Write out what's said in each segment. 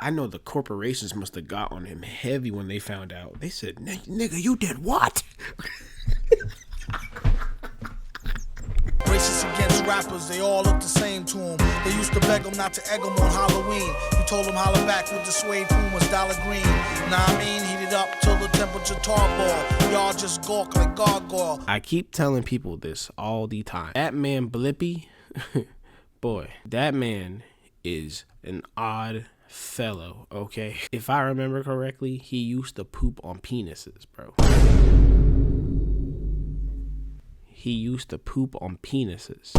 I know the corporations must have got on him heavy when they found out. They said, nigga, you did what? Racist against rappers, they all look the same to him. They used to beg him not to egg him on Halloween. You told him holler back with the suede Pumas, dollar green. Nah, I mean, heat it up till the temperature tarball. Y'all just gawk like gargoyle. I keep telling people this all the time. That man Blippy, boy, that man is an odd fellow, okay? If I remember correctly, he used to poop on penises, bro. He used to poop on penises.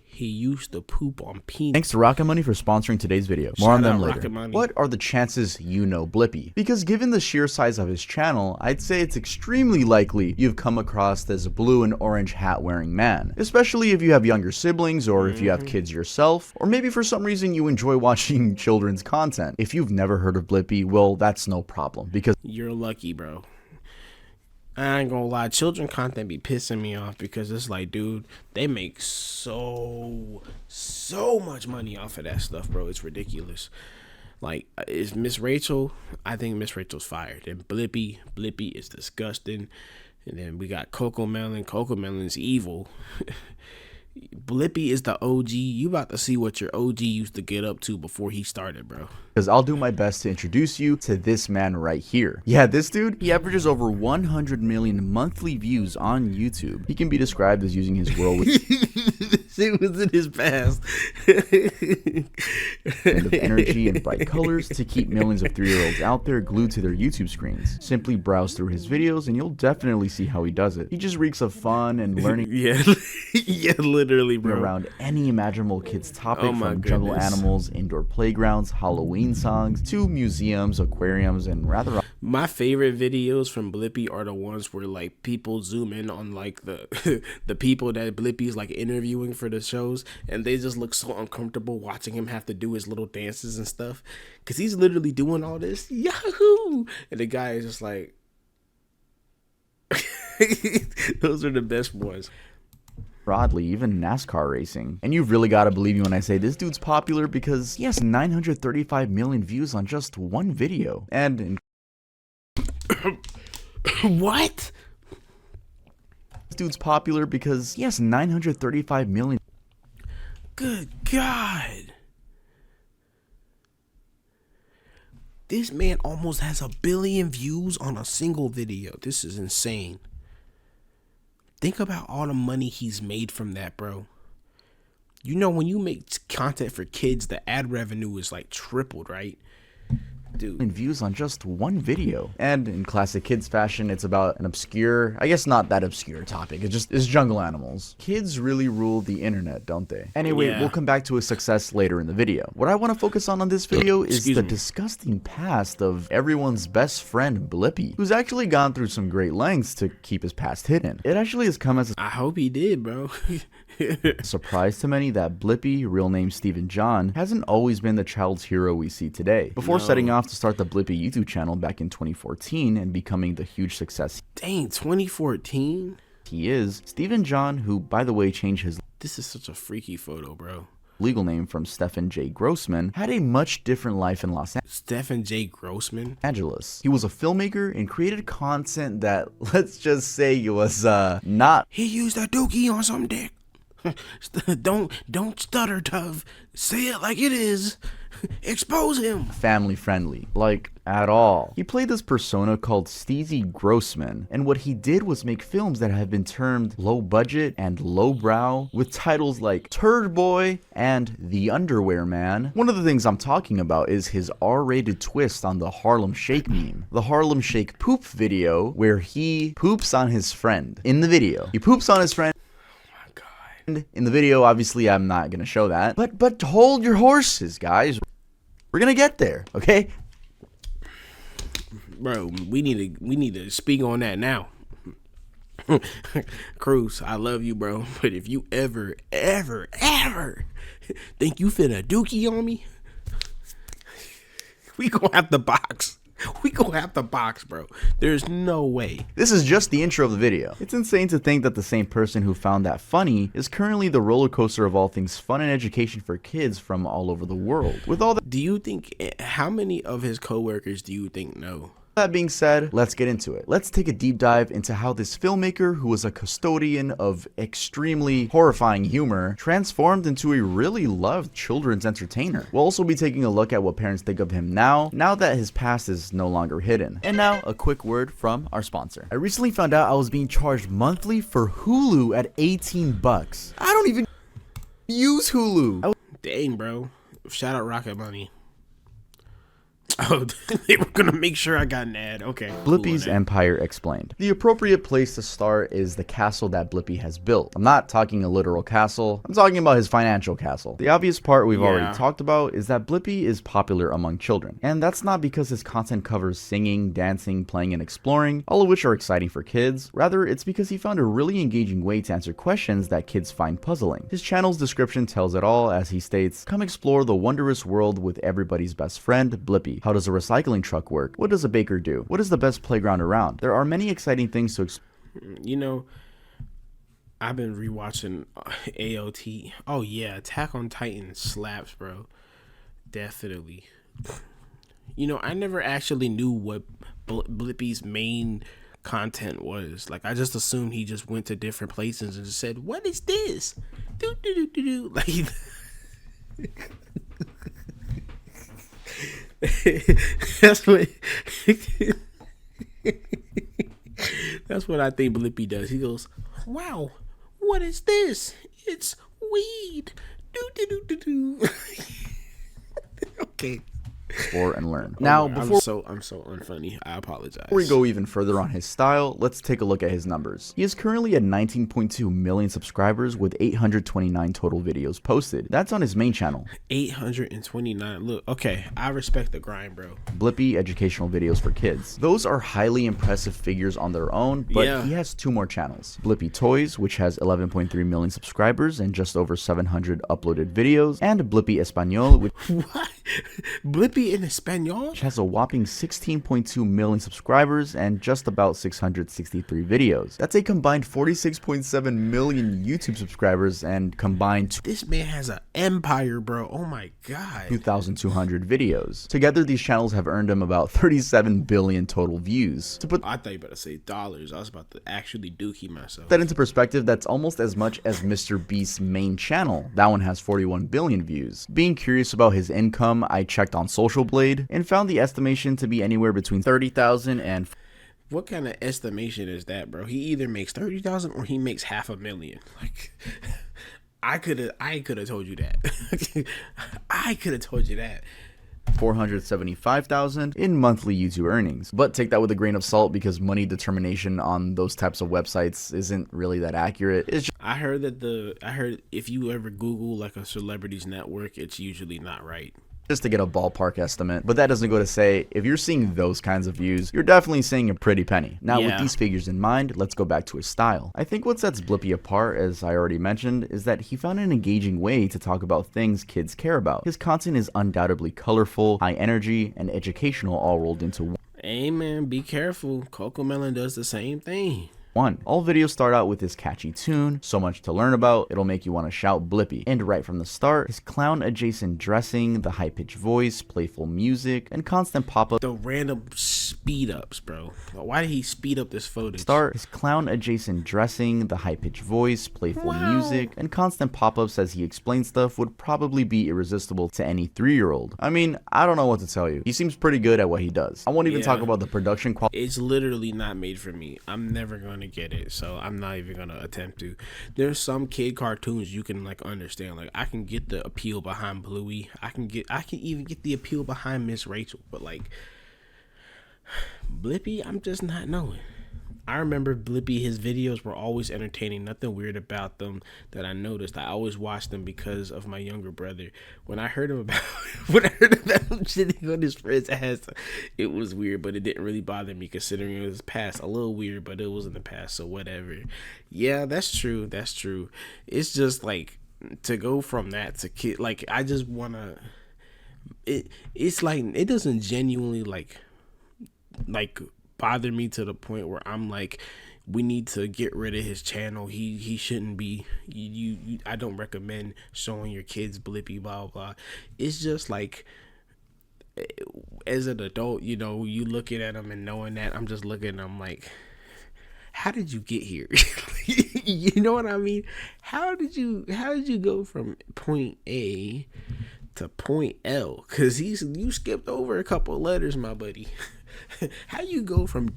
He used to poop on penises. Thanks to Rocket Money for sponsoring today's video. More on them later. What are the chances you know Blippy? Because given the sheer size of his channel, I'd say it's extremely likely you've come across this blue and orange hat wearing man. Especially if you have younger siblings or if you have kids yourself, or maybe for some reason you enjoy watching children's content. If you've never heard of Blippy, well, that's no problem because you're lucky, bro. I ain't gonna lie, children content be pissing me off because it's like, dude, they make so much money off of that stuff, bro. It's ridiculous. Like, is Miss Rachel? I think Miss Rachel's fired. And Blippy is disgusting. And then we got Coco Melon. Coco Melon's evil. Blippy is the OG. You about to see what your OG used to get up to before he started, bro. Because I'll do my best to introduce you to this man right here. Yeah, this dude, he averages over 100 million monthly views on YouTube. He can be described as using his world with it was in his past of energy and bright colors to keep millions of 3-year-olds out there glued to their YouTube screens. Simply browse through his videos and you'll definitely see how he does it. He just reeks of fun and learning. Yeah, literally, bro. Around any imaginable kids topic, from jungle animals, indoor playgrounds, Halloween songs, to museums, aquariums, and rather. My favorite videos from Blippy are the ones where like people zoom in on like the the people that Blippy's like interviewing for the shows, and they just look so uncomfortable watching him have to do his little dances and stuff, because he's literally doing all this yahoo, and the guy is just like those are the best ones. Broadly, even NASCAR racing. And you've really got to believe me when I say this dude's popular because he has 935 million views on just one video. And what? This dude's popular because he has 935 million. Good God. This man almost has 1 billion views on a single video. This is insane. Think about all the money he's made from that, bro. You know, when you make content for kids, the ad revenue is like tripled, right? Dude. And views on just one video. And in classic kids fashion, it's about an obscure, I guess not that obscure topic. It's jungle animals. Kids really rule the internet, don't they? Anyway, We'll come back to his success later in the video. What I want to focus on this video is the disgusting past of everyone's best friend, Blippy, who's actually gone through some great lengths to keep his past hidden. It actually has come as I hope he did, bro. a surprise to many that Blippy, real name Stephen John, hasn't always been the child's hero we see today. Before setting off to start the Blippy YouTube channel back in 2014 and becoming the huge success dang, 2014 he is, Stephen John, who by the way changed his this is such a freaky photo, bro, legal name from Stephen J. Grossman, had a much different life in Los Angeles. Stephen J. Grossman? He was a filmmaker and created content that, let's just say, was not. He used a dookie on some dick. Don't stutter, Tuv. Say it like it is. Expose him. Family friendly, like at all. He played this persona called Steezy Grossman, and what he did was make films that have been termed low budget and low brow, with titles like Turd Boy and The Underwear Man. One of the things I'm talking about is his R-rated twist on the Harlem Shake meme. The Harlem Shake poop video, where he poops on his friend. In the video, he poops on his friend. In the video, obviously, I'm not gonna show that, but hold your horses, guys. We're gonna get there, okay? Bro, we need to speak on that now. Cruz, I love you, bro, but if you ever think you finna dookie on me, we gonna have to box. We go have the box, bro. There's no way. This is just the intro of the video. It's insane to think that the same person who found that funny is currently the roller coaster of all things fun and education for kids from all over the world. With all Do you think, how many of his coworkers do you think know? that being said, let's get into it. Let's take a deep dive into how this filmmaker, who was a custodian of extremely horrifying humor, transformed into a really loved children's entertainer. We'll also be taking a look at what parents think of him now that his past is no longer hidden. And now, a quick word from our sponsor. I recently found out I was being charged monthly for Hulu at 18 bucks. I don't even use Hulu. Dang, bro. Shout out Rocket Money. Oh, they were gonna make sure I got an ad. Okay. Blippi's Empire Explained. The appropriate place to start is the castle that Blippi has built. I'm not talking a literal castle, I'm talking about his financial castle. The obvious part we've already talked about is that Blippi is popular among children. And that's not because his content covers singing, dancing, playing, and exploring, all of which are exciting for kids. Rather, it's because he found a really engaging way to answer questions that kids find puzzling. His channel's description tells it all as he states, "Come explore the wondrous world with everybody's best friend, Blippi. How does a recycling truck work? What does a baker do? What is the best playground around?" There are many exciting things to explore. You know, I've been rewatching AOT. Oh yeah, Attack on Titan slaps, bro. Definitely. You know, I never actually knew what Blippi's main content was. Like, I just assumed he just went to different places and just said, "What is this?" Do do do do do. Like. That's what that's what I think Blippi does. He goes, "Wow, what is this? It's weed." Do do do do do. Okay. And learn. Now, I'm so unfunny. I apologize. Before we go even further on his style, let's take a look at his numbers. He is currently at 19.2 million subscribers with 829 total videos posted. That's on his main channel. 829. Look, okay, I respect the grind, bro. Blippi Educational Videos for Kids. Those are highly impressive figures on their own, but yeah. He has two more channels. Blippi Toys, which has 11.3 million subscribers and just over 700 uploaded videos, and Blippi Espanol, which What? Blippi in Espanol? Which has a whopping 16.2 million subscribers and just about 663 videos. That's a combined 46.7 million YouTube subscribers and combined This man has an empire, bro. Oh my god. 2,200 videos. Together, these channels have earned him about 37 billion total views. To put I thought you were about to say dollars. I was about to actually dookie myself. that into perspective, that's almost as much as Mr. Beast's main channel. That one has 41 billion views. Being curious about his income, I checked on Social Blade and found the estimation to be anywhere between 30,000 and What kind of estimation is that, bro? He either makes 30,000 or he makes $500,000. Like, I could have told you that. I could have told you that. 475,000 in monthly YouTube earnings. But take that with a grain of salt because money determination on those types of websites isn't really that accurate. It's just I heard if you ever Google like a celebrities network, it's usually not right. just to get a ballpark estimate. But that doesn't go to say, if you're seeing those kinds of views, you're definitely seeing a pretty penny. Now, with these figures in mind, let's go back to his style. I think what sets Blippi apart, as I already mentioned, is that he found an engaging way to talk about things kids care about. His content is undoubtedly colorful, high energy, and educational all rolled into one. Hey man, be careful. Cocomelon does the same thing. All videos start out with this catchy tune, so much to learn about, it'll make you want to shout Blippi. And right from the start, his clown-adjacent dressing, the high-pitched voice, playful music, and constant pop-up. The random speed ups, bro. Why did he speed up this footage? His clown-adjacent dressing, the high-pitched voice, playful music, and constant pop-ups as he explains stuff would probably be irresistible to any 3-year-old. I mean, I don't know what to tell you. He seems pretty good at what he does. I won't even talk about the production quality. It's literally not made for me. I'm never gonna get it, so I'm not even gonna attempt to. There's some kid cartoons you can like understand. Like I can get the appeal behind Bluey. I can even get the appeal behind Miss Rachel, but like Blippi, I'm just not knowing. I remember Blippi, his videos were always entertaining, nothing weird about them that I noticed. I always watched them because of my younger brother. When I heard him shitting on his friend's ass, it was weird, but it didn't really bother me considering it was past. A little weird, but it was in the past, so whatever. Yeah, that's true. It's just like to go from that to kid, like I just wanna. It's like it doesn't genuinely like like bothered me to the point where I'm like, we need to get rid of his channel. He shouldn't be. I don't recommend showing your kids Blippi, blah blah. It's just like, as an adult, you know, you looking at him and knowing that, I'm just looking at him like, how did you get here? You know what I mean? How did you go from point A to point L? Because you skipped over a couple letters, my buddy. How you go from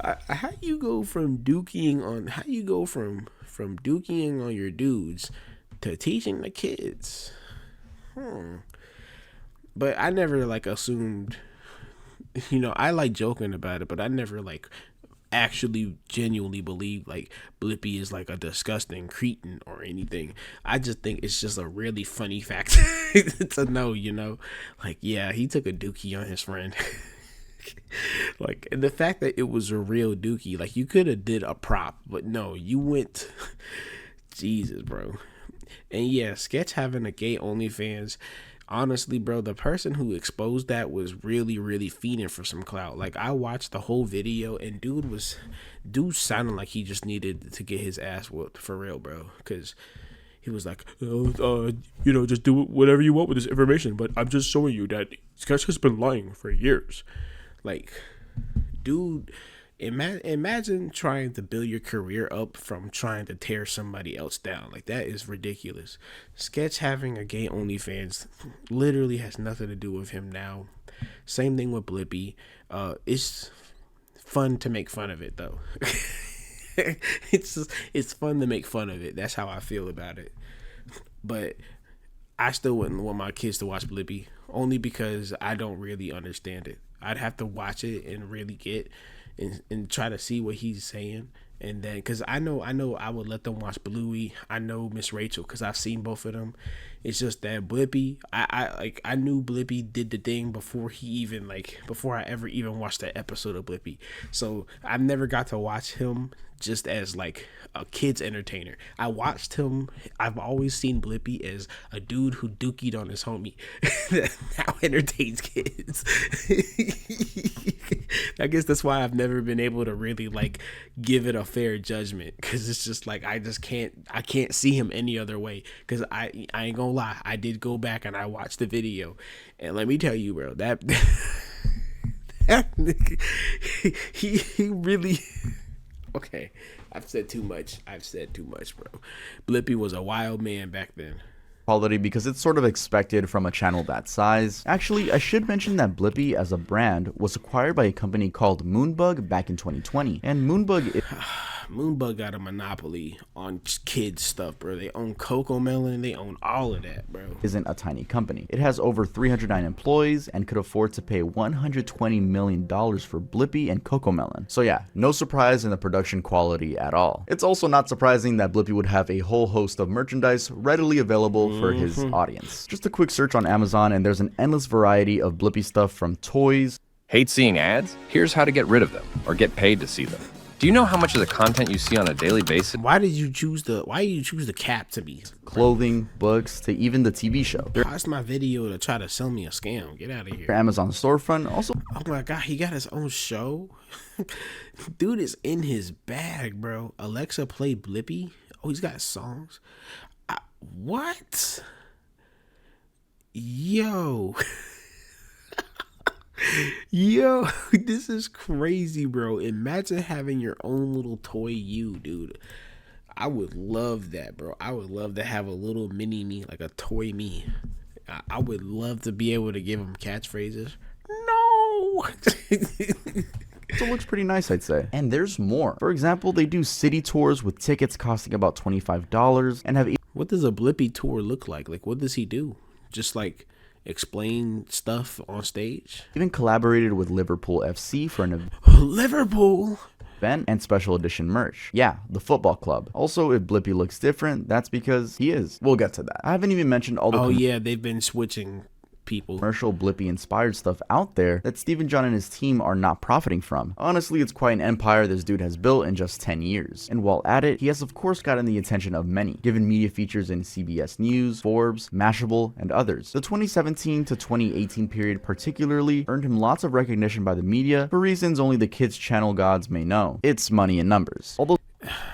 how you go from duking on your dudes to teaching the kids? But I never like assumed, you know, I like joking about it, but I never like actually genuinely believe like Blippi is like a disgusting cretin or anything. I just think it's just a really funny fact to know, you know, like, yeah, he took a dookie on his friend. Like, and the fact that it was a real dookie, like, you could have did a prop, but no, you went Jesus, bro. And yeah, Sketch having a gay OnlyFans, honestly, bro, the person who exposed that was really, really feeding for some clout. Like, I watched the whole video, and dude sounded like he just needed to get his ass whooped for real, bro. Because he was like, you know, just do whatever you want with this information, but I'm just showing you that Sketch has been lying for years. Like, dude, imagine trying to build your career up from trying to tear somebody else down. Like, that is ridiculous. Sketch having a gay OnlyFans literally has nothing to do with him now. Same thing with Blippi. It's fun to make fun of it, though. It's fun to make fun of it. That's how I feel about it. But I still wouldn't want my kids to watch Blippi, only because I don't really understand it. I'd have to watch it and really get and try to see what he's saying, and then because I know I would let them watch Bluey. I know Miss Rachel because I've seen both of them. It's just that Blippi, I knew Blippi did the thing before I ever even watched that episode of Blippi. So I've never got to watch him just as like a kid's entertainer. I've always seen Blippi as a dude who dookied on his homie. That now entertains kids. I guess that's why I've never been able to really like give it a fair judgment, because it's just like I can't see him any other way. Because I ain't gonna lie, I did go back and I watched the video, and let me tell you, bro, that nigga, he really okay. I've said too much, bro. Blippi was a wild man back then. Quality because it's sort of expected from a channel that size. Actually, I should mention that Blippi as a brand was acquired by a company called Moonbug back in 2020, and Moonbug got a monopoly on kids stuff, bro. They own Cocomelon, they own all of that, bro. Isn't a tiny company. It has over 309 employees and could afford to pay $120 million for Blippi and Cocomelon. So yeah, no surprise in the production quality at all. It's also not surprising that Blippi would have a whole host of merchandise readily available for his audience. Just a quick search on Amazon and there's an endless variety of Blippi stuff, from toys. Hate seeing ads? Here's how to get rid of them, or get paid to see them. Do you know how much of the content you see on a daily basis? Why did you choose the cap to be? Clothing, books, to even the TV show. Paused my video to try to sell me a scam. Get out of here. Amazon storefront also. Oh my god, he got his own show. Dude is in his bag, bro. Alexa, play Blippi. Oh, he's got songs. What? Yo. Yo, this is crazy, bro. Imagine having your own little toy you, dude. I would love that, bro. I would love to have a little mini me, like a toy me. I would love to be able to give him catchphrases. No. So it looks pretty nice, I'd say. And there's more. For example, they do city tours with tickets costing about $25 and have... What does a Blippi tour look like? Like, what does he do? Just like explain stuff on stage? Even collaborated with Liverpool FC for an Liverpool event and special edition merch. Yeah, the football club. Also, if Blippi looks different, that's because he is. We'll get to that. I haven't even mentioned all the... Oh yeah, they've been switching people. Commercial Blippi inspired stuff out there that Stephen John and his team are not profiting from. Honestly, it's quite an empire this dude has built in just 10 years. And while at it, he has of course gotten the attention of many, given media features in CBS News, Forbes, Mashable, and others. The 2017 to 2018 period particularly earned him lots of recognition by the media for reasons only the kids channel gods may know. It's money in numbers. Although,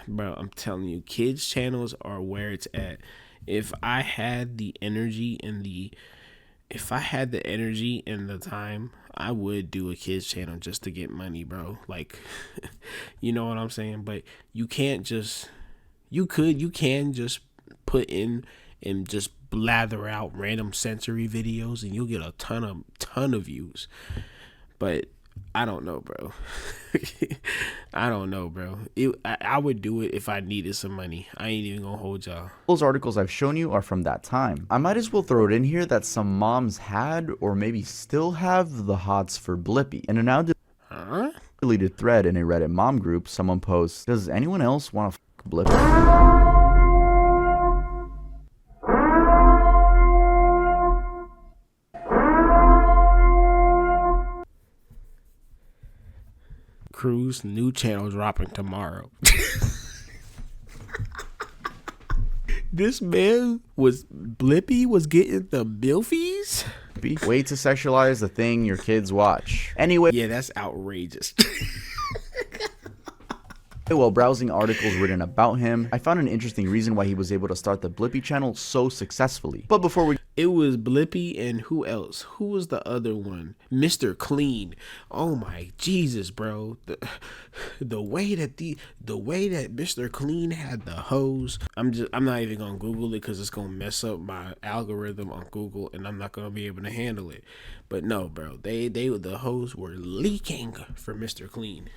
bro, I'm telling you, kids channels are where it's at. If I had the energy and the time, I would do a kids channel just to get money, bro. Like, you know what I'm saying? But you can't just, you can just put in and just blather out random sensory videos and you'll get a ton of views. But I don't know, bro. I don't know, bro. I would do it if I needed some money. I ain't even gonna hold y'all. those articles I've shown you are from that time. I might as well throw it in here that some moms had, or maybe still have, the hots for Blippi. In a now deleted thread in a Reddit mom group, someone posts, "Does anyone else want to f Blippi?" Cruise new channel dropping tomorrow. This man Blippi was getting the bilfies. Way to sexualize the thing your kids watch. Anyway, Yeah, that's outrageous. while browsing articles written about him, I found an interesting reason why he was able to start the Blippi channel so successfully. But before we It was Blippi and who else? Who was the other one? Mr. Clean. Oh my Jesus, bro. The way that Mr. Clean had the hose. I'm not even gonna Google it because it's gonna mess up my algorithm on Google and I'm not gonna be able to handle it. But no, bro, the hose were leaking for Mr. Clean.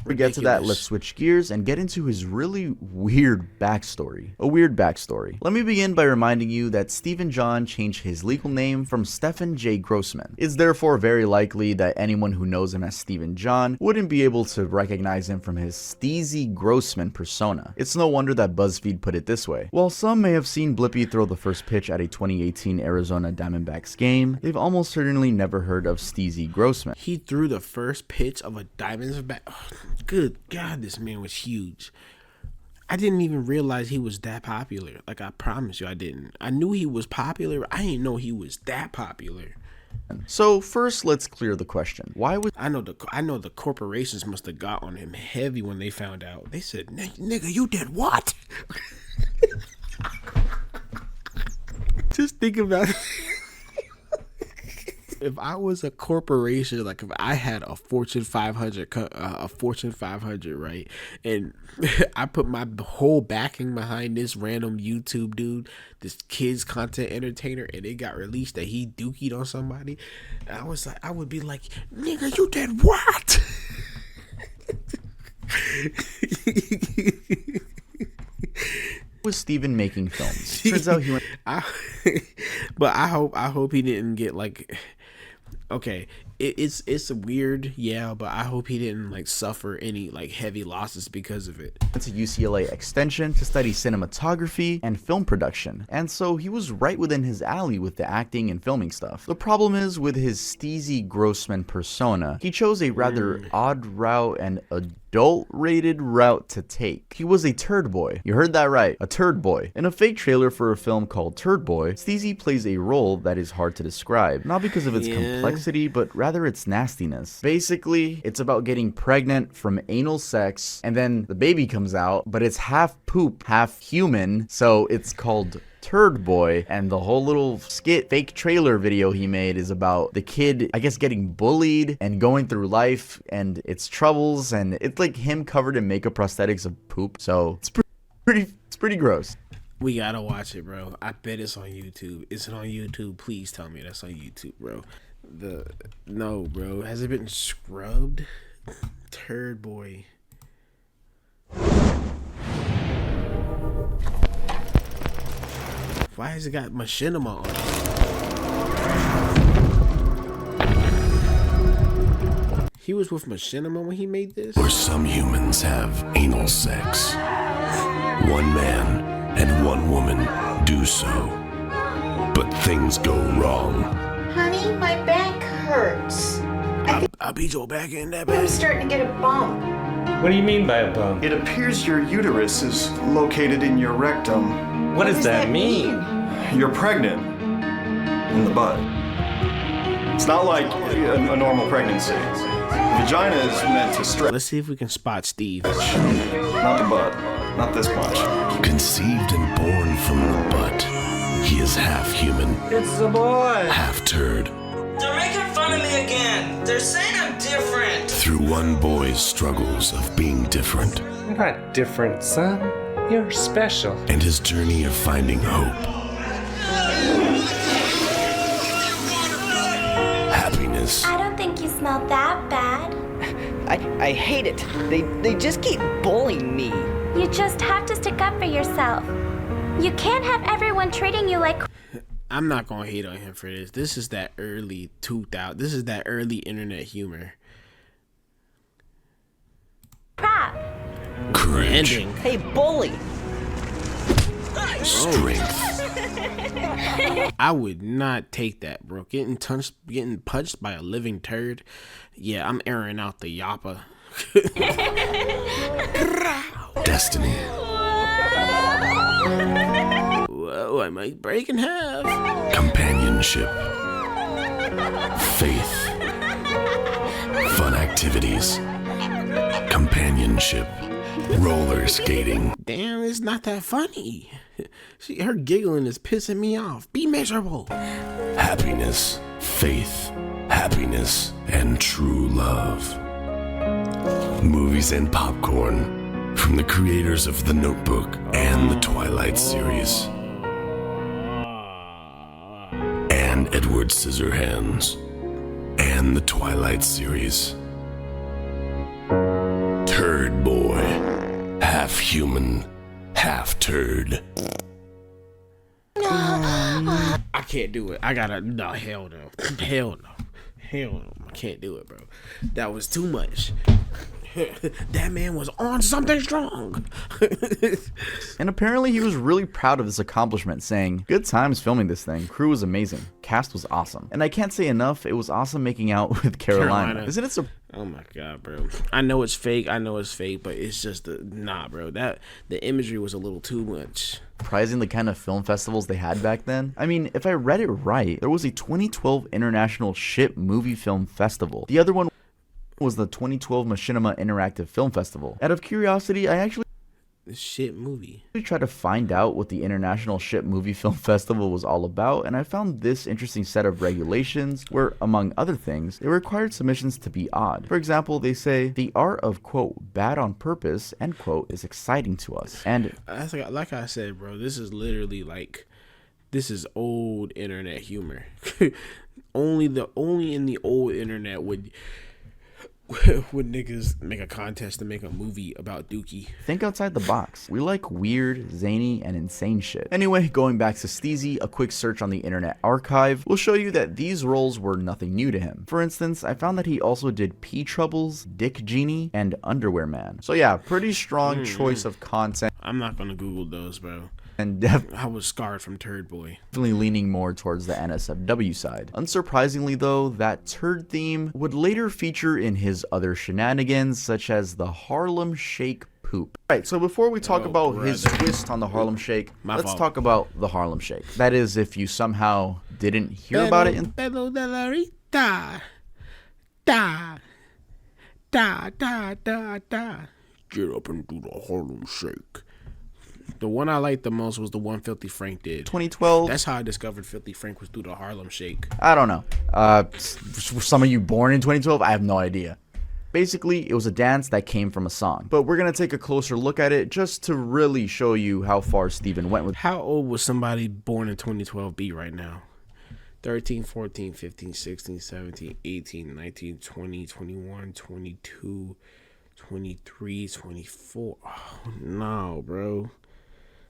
we get to that, let's switch gears and get into his really weird backstory. A weird backstory. Let me begin by reminding you that Stephen John changed his legal name from Stephen J. Grossman. It's therefore very likely that anyone who knows him as Stephen John wouldn't be able to recognize him from his Steezy Grossman persona. It's no wonder that BuzzFeed put it this way. While some may have seen Blippi throw the first pitch at a 2018 Arizona Diamondbacks game, they've almost certainly never heard of Steezy Grossman. He threw the first pitch of a Diamondback. Oh, good God, this man was huge. I didn't even realize he was that popular. Like, I promise you, I didn't. I knew he was popular. I didn't know he was that popular. So first, let's clear the question. Why was I know the corporations must have got on him heavy when they found out. They said, "Nigga, you did what?" Just think about it. If I was a corporation, like if I had a Fortune 500, right, and I put my whole backing behind this random YouTube dude, this kids content entertainer, and it got released that he dookied on somebody, I would be like, "Nigga, you did what?" was Steven making films? Turns out he went. But I hope he didn't get like. Okay, it's weird, yeah, but I hope he didn't like suffer any like heavy losses because of it. To UCLA Extension to study cinematography and film production, and so he was right within his alley with the acting and filming stuff. The problem is, with his Steezy Grossman persona, he chose a rather odd route and adult-rated route to take. He was a turd boy. You heard that right, a turd boy. In a fake trailer for a film called Turd Boy, Steezy plays a role that is hard to describe, not because of its complexity, but rather its nastiness. Basically, it's about getting pregnant from anal sex, and then the baby comes out, but it's half poop, half human, so it's called Turd Boy. And the whole little skit fake trailer video he made is about the kid, I guess, getting bullied and going through life and its troubles, and it's like him covered in makeup prosthetics of poop, so it's pretty gross. We gotta watch it, bro. I bet it's on YouTube. Is it on YouTube? Please tell me that's on YouTube, bro. No, bro. Has it been scrubbed? Turd Boy. Why has it got machinima on it? He was with machinima when he made this? Where some humans have anal sex. One man and one woman do so. But things go wrong. Honey, my back hurts. I'll beat your back in that I'm bed. starting to get a bump. What do you mean by a bump? It appears your uterus is located in your rectum. What does that mean? You're pregnant. In the butt. It's not like a normal pregnancy. Vagina is meant to stretch. Let's see if we can spot Steve. Not the butt. Not this much. Conceived and born from the butt, he is half human, It's a boy. half turd. They're making fun of me again. They're saying I'm different. Through one boy's struggles of being different You're not different, son. You're special. and his journey of finding hope, happiness, I don't think you smell that bad. I hate it. They just keep bullying me. You just have to stick up for yourself. You can't have everyone treating you like I'm not gonna hate on him for this. This is that early 2000. This is that early internet humor. crap. courage, Ending. Hey, bully. strength, I would not take that, bro. Getting punched by a living turd. Yeah, I'm airing out the yappa. destiny, Whoa, I might break in half. companionship, faith, fun activities, companionship, roller skating, Damn, it's not that funny. Her giggling is pissing me off. Be miserable. happiness, faith, happiness, and true love. Movies and popcorn from the creators of The Notebook and the Twilight series. And Edward Scissorhands and the Twilight series. Turd Boy, half human, half turd. I can't do it. I gotta. No, hell no. Hell no. Hell no. I can't do it, bro. That was too much. That man was on something strong. And apparently he was really proud of this accomplishment, saying, "Good times filming this thing. Crew was amazing. Cast was awesome. And I can't say enough, it was awesome making out with Carolina. Isn't it so Oh my god, bro. I know it's fake, but it's just nah, bro. That the imagery was a little too much. surprising the kind of film festivals they had back then? I mean, if I read it right, there was a 2012 International Ship Movie Film Festival. The other one was the 2012 Machinima Interactive Film Festival. Out of curiosity, I actually This shit movie. tried to find out what the International Ship Movie Film Festival was all about, and I found this interesting set of regulations where, among other things, they required submissions to be odd. For example, they say, the art of, quote, bad on purpose, end quote, is exciting to us. And That's like I said, bro. This is literally this is old internet humor. only in the old internet would niggas make a contest to make a movie about Dookie. think outside the box. We like weird, zany, and insane shit. Anyway, going back to Steezy, a quick search on the Internet Archive will show you that these roles were nothing new to him. For instance, I found that he also did P Troubles, Dick Genie, and Underwear Man. So yeah, pretty strong choice of content, I'm not gonna Google those, bro. and I was scarred from Turd Boy. definitely leaning more towards the NSFW side. Unsurprisingly though, that turd theme would later feature in his other shenanigans, such as the Harlem Shake poop. Right, so before we talk about his twist on the Harlem Shake, let's fault. talk about the Harlem Shake. That is, if you somehow didn't hear about it in Bello de la Rita. Da. Da, da, da, da. Get up and do the Harlem Shake. The one I liked the most was the one Filthy Frank did. 2012. That's how I discovered Filthy Frank was through the Harlem Shake. I don't know. Were some of you born in 2012? I have no idea. Basically, it was a dance that came from a song. But we're going to take a closer look at it just to really show you how far Steven went with. How old would somebody born in 2012 be right now? 13, 14, 15, 16, 17, 18, 19, 20, 21, 22, 23, 24. Oh, no, bro.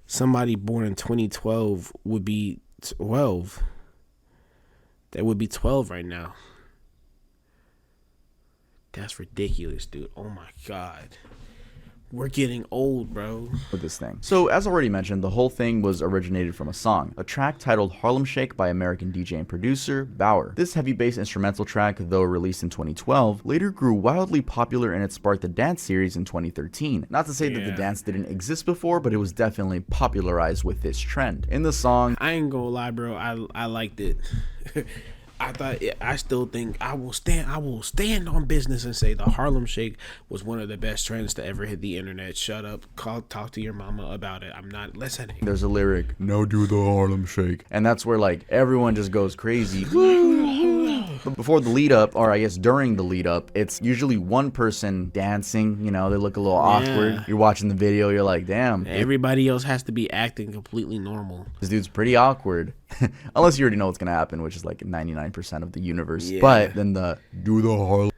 Somebody born in 2012 would be 12. That would be 12 right now. That's ridiculous, dude. Oh my God. We're getting old, bro. With this thing. So, as already mentioned, the whole thing was originated from a song, a track titled Harlem Shake by American DJ and producer Bauer. This heavy bass instrumental track, though released in 2012, later grew wildly popular and it sparked the dance series in 2013. Not to say that the dance didn't exist before, but it was definitely popularized with this trend. In the song, I ain't gonna lie, bro, I liked it. I still think I will stand on business and say the Harlem Shake was one of the best trends to ever hit the internet. Shut up, talk to your mama about it. I'm not listening. There's a lyric, "Now do the Harlem Shake," and that's where like everyone just goes crazy. But before the lead up, or I guess during the lead up, it's usually one person dancing. You know, they look a little awkward. You're watching the video, you're like, damn. Everybody else has to be acting completely normal. This dude's pretty awkward. Unless you already know what's gonna happen, which is like 99% of the universe. But then do the Harlem.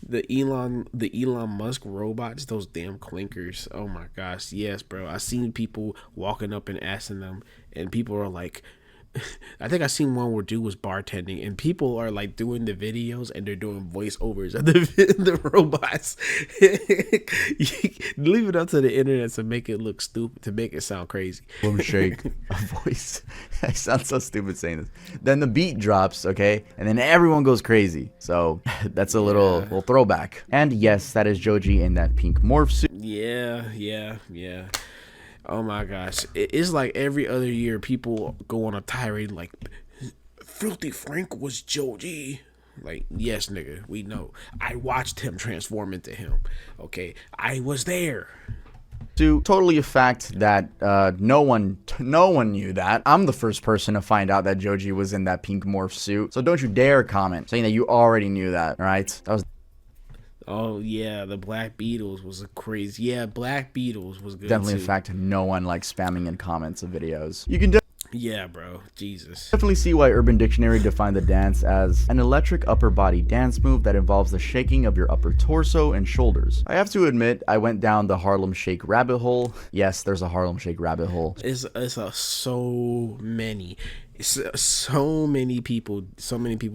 the Elon Musk robots, those damn clinkers. Oh my gosh, yes, bro. I seen people walking up and asking them, and people are like, I think I seen one where dude was bartending, and people are like doing the videos and they're doing voiceovers of the robots. Leave it up to the internet to make it look stupid, to make it sound crazy. Shake a voice. I sound so stupid saying this. Then the beat drops, okay, and then everyone goes crazy. So that's a little throwback. And yes, that is Joji in that pink morph suit. Yeah. Oh my gosh. It's like every other year people go on a tirade like, Filthy Frank was Joji. Like, yes, nigga, we know. I watched him transform into him. Okay, I was there. Totally a fact that no one knew that. I'm the first person to find out that Joji was in that pink morph suit. So don't you dare comment saying that you already knew that, all right? That was... Oh yeah, the Black Beatles was a crazy. Yeah, Black Beatles was good. Definitely too. a fact. No one likes spamming in comments of videos. You can yeah, bro. Jesus. Definitely see why Urban Dictionary defined the dance as an electric upper body dance move that involves the shaking of your upper torso and shoulders. I have to admit, I went down the Harlem Shake rabbit hole. Yes, there's a Harlem Shake rabbit hole. So many people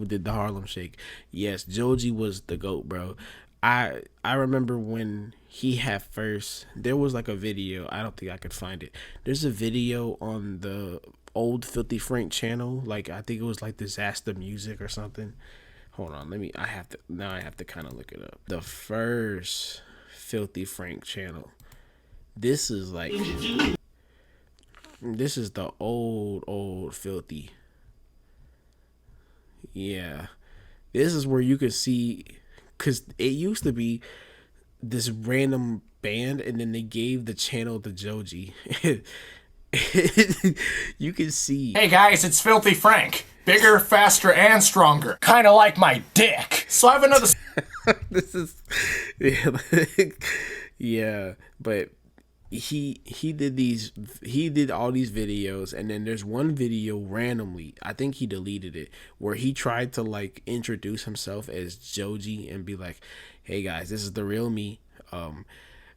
did the Harlem Shake. Yes, Joji was the GOAT, bro. I remember when he had first, there was like a video, I don't think I could find it. There's a video on the old Filthy Frank channel, like I think it was like Disaster Music or something. Hold on, I have to kind of look it up. The first Filthy Frank channel. This is the old Filthy. Yeah. This is where you could see, because it used to be this random band, and then they gave the channel to Joji. You can see. Hey guys, it's Filthy Frank. Bigger, faster, and stronger. Kind of like my dick. So I have another... This is... Yeah, but he did all these videos, and then there's one video randomly, I think he deleted it, where he tried to like introduce himself as Joji and be like, hey guys, this is the real me.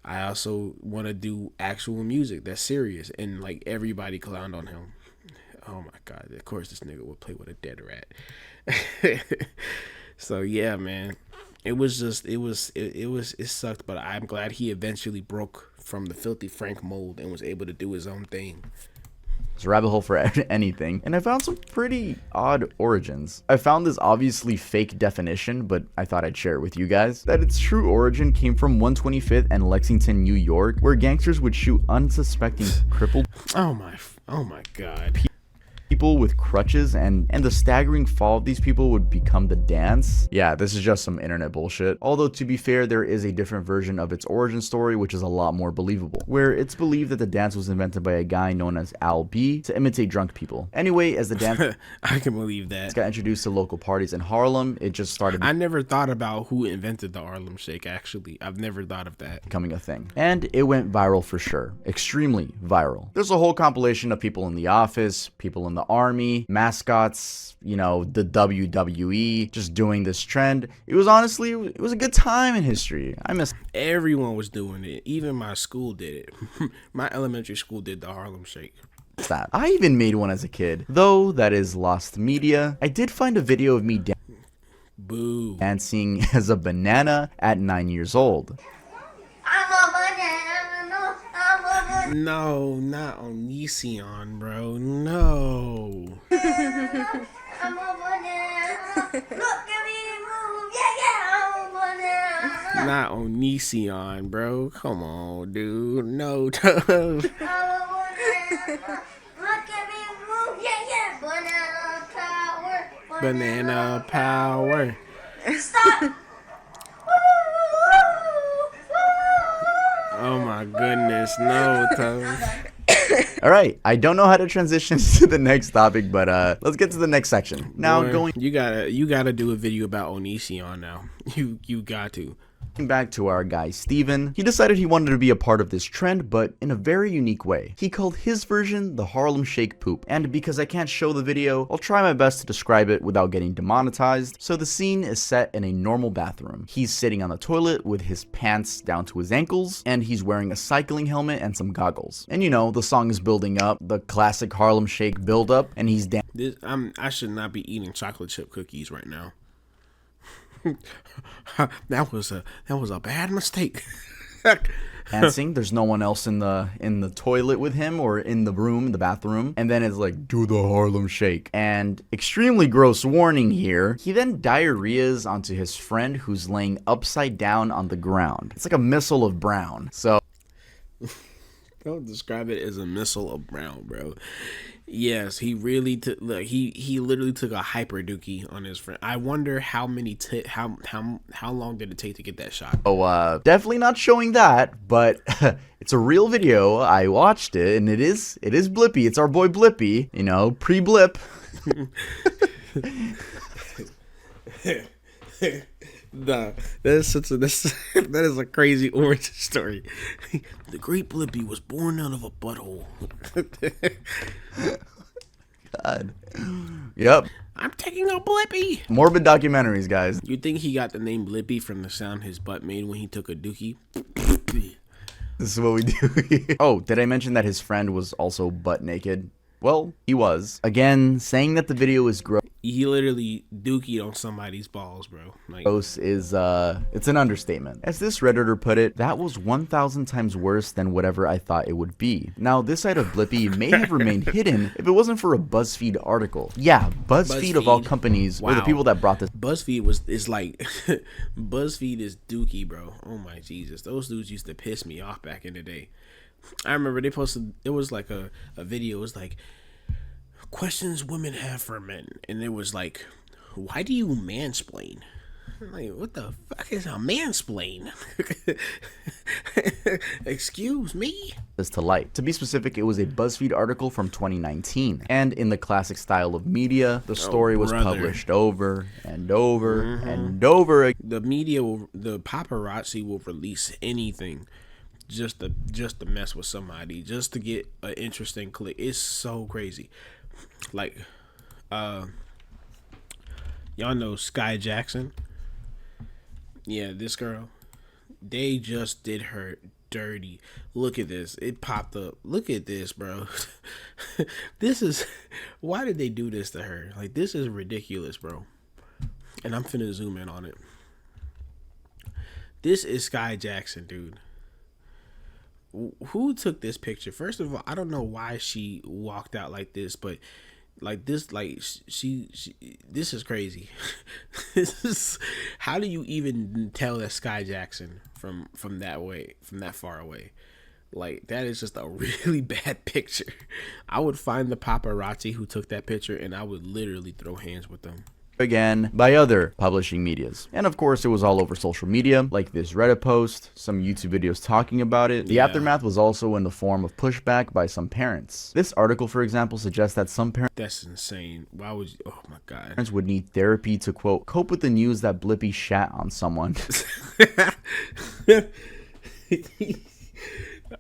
I also want to do actual music that's serious, and like everybody clowned on him. Oh my god, of course this nigga would play with a dead rat. So yeah, man, it sucked, but I'm glad he eventually broke from the Filthy Frank mold and was able to do his own thing. It's a rabbit hole for anything, and I found some pretty odd origins. I found this obviously fake definition, but I thought I'd share it with you guys, that its true origin came from 125th and Lexington, New York, where gangsters would shoot unsuspecting crippled oh my god, people with crutches, and the staggering fall of these people would become the dance. Yeah, this is just some internet bullshit. Although, to be fair, there is a different version of its origin story, which is a lot more believable, where it's believed that the dance was invented by a guy known as Al B to imitate drunk people. Anyway, as the dance I can believe that got introduced to local parties in Harlem, it just started. I never thought about who invented the Harlem Shake, actually. I've never thought of that. Becoming a thing. And it went viral for sure. Extremely viral. There's a whole compilation of people in the office, people in the army, mascots, you know, the WWE, just doing this trend. It was honestly, it was a good time in history. I miss. Everyone was doing it. Even my school did it. My elementary school did the Harlem Shake. That. I even made one as a kid. Though that is lost media. I did find a video of me dancing as a banana at 9 years old. No, not Onision, bro. No. Not Onision, bro. Come on, dude. No, Tove. Banana power. Stop! Oh my goodness, no, Tove. All right, I don't know how to transition to the next topic, but let's get to the next section. Now, Boy, you gotta do a video about Onision now. You got to. Back to our guy Steven. He decided he wanted to be a part of this trend, but in a very unique way. He called his version the Harlem Shake poop, and because I can't show the video, I'll try my best to describe it without getting demonetized. So the scene is set in a normal bathroom. He's sitting on the toilet with his pants down to his ankles, and he's wearing a cycling helmet and some goggles. And you know, the song is building up, the classic Harlem Shake build up, and he's I should not be eating chocolate chip cookies right now. that was a bad mistake. dancing. There's no one else in the toilet with him or in the room, the bathroom. And then it's like, do the Harlem Shake. And extremely gross warning here. He then diarrheas onto his friend who's laying upside down on the ground. It's like a missile of brown. So don't describe it as a missile of brown, bro. Yes, he really took. Look, he literally took a hyper dookie on his friend. I wonder how many how long did it take to get that shot? Oh, definitely not showing that, but it's a real video. I watched it, and it is Blippy. It's our boy Blippy. You know, pre-blip. Nah, that is a crazy origin story. The great Blippy was born out of a butthole. God. Yep. I'm taking a Blippy. Morbid documentaries, guys. You think he got the name Blippy from the sound his butt made when he took a dookie? This is what we do. Oh, did I mention that his friend was also butt naked? Well, he was. Again, saying that the video is gross. He literally dookied on somebody's balls, bro. Like, gross is, it's an understatement. As this Redditor put it, that was 1,000 times worse than whatever I thought it would be. Now, this side of Blippy may have remained hidden if it wasn't for a BuzzFeed article. Yeah, BuzzFeed of all companies were the people that brought this. BuzzFeed is like, BuzzFeed is dookie, bro. Oh my Jesus. Those dudes used to piss me off back in the day. I remember they posted, it was like a video, it was like, questions women have for men, and it was like, why do you mansplain? I'm like, what the fuck is a mansplain? Excuse me? This to light. To be specific, it was a BuzzFeed article from 2019, and in the classic style of media, the story was published over and over and over. The media, the paparazzi will release anything just to mess with somebody, just to get an interesting click. It's so crazy. Like, y'all know Sky Jackson. Yeah, this girl. They just did her dirty. Look at this. It popped up. Look at this, bro. This is, why did they do this to her? Like, this is ridiculous, bro. And I'm finna zoom in on it. This is Sky Jackson, dude. Who took this picture? First of all, I don't know why she walked out like this, but like this, like she this is crazy. This is, how do you even tell that Sky Jackson from that far away? Like, that is just a really bad picture. I would find the paparazzi who took that picture, and I would literally throw hands with them. Again by other publishing medias. And of course, it was all over social media, like this Reddit post, some YouTube videos talking about it. The aftermath was also in the form of pushback by some parents. This article, for example, suggests that some parents— that's insane. Why would you— oh my god. Parents would need therapy to, quote, cope with the news that Blippy shat on someone.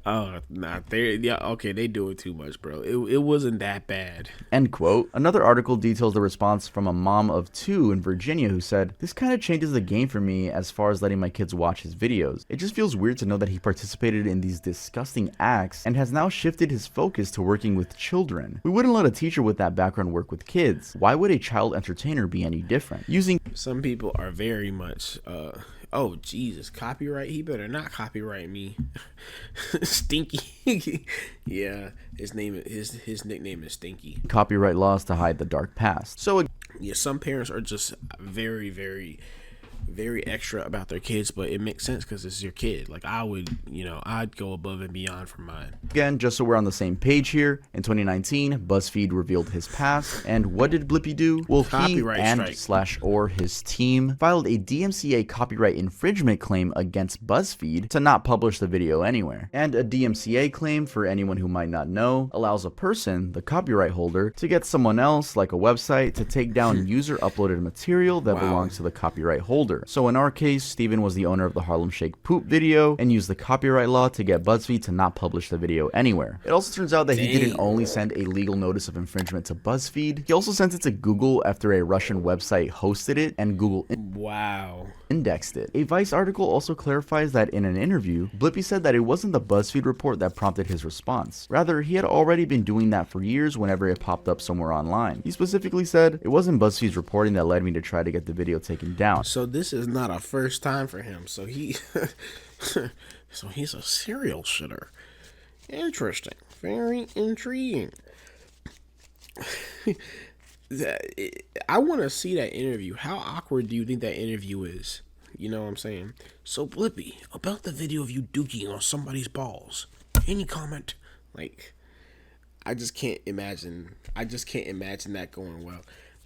Oh, nah, they do it too much, bro. It wasn't that bad. End quote. Another article details the response from a mom of 2 in Virginia who said, "This kind of changes the game for me as far as letting my kids watch his videos. It just feels weird to know that he participated in these disgusting acts and has now shifted his focus to working with children. We wouldn't let a teacher with that background work with kids. Why would a child entertainer be any different?" Using— some people are very much Oh Jesus, copyright? He better not copyright me. Stinky. Yeah, his nickname is Stinky. Copyright laws to hide the dark past. So yeah, some parents are just very, very, very extra about their kids, but it makes sense because it's your kid. Like I would, I'd go above and beyond for mine. Again, just so we're on the same page here, in 2019, BuzzFeed revealed his past, and what did Blippi do? Well, Copyright or his team filed a DMCA copyright infringement claim against BuzzFeed to not publish the video anywhere. And a DMCA claim, for anyone who might not know, allows a person, the copyright holder, to get someone else, like a website, to take down user-uploaded material that belongs to the copyright holder. So in our case, Steven was the owner of the Harlem Shake poop video and used the copyright law to get BuzzFeed to not publish the video anywhere. It also turns out that he didn't only send a legal notice of infringement to BuzzFeed, he also sent it to Google after a Russian website hosted it and Google indexed it. A Vice article also clarifies that in an interview, Blippi said that it wasn't the BuzzFeed report that prompted his response. Rather, he had already been doing that for years whenever it popped up somewhere online. He specifically said, "It wasn't BuzzFeed's reporting that led me to try to get the video taken down." So this is not a first time for him. So he's a serial shitter. Interesting. Very intriguing. I want to see that interview. How awkward do you think that interview is? You know what I'm saying? So Blippi, about the video of you dookie on somebody's balls. Any comment? Like, I just can't imagine that going well.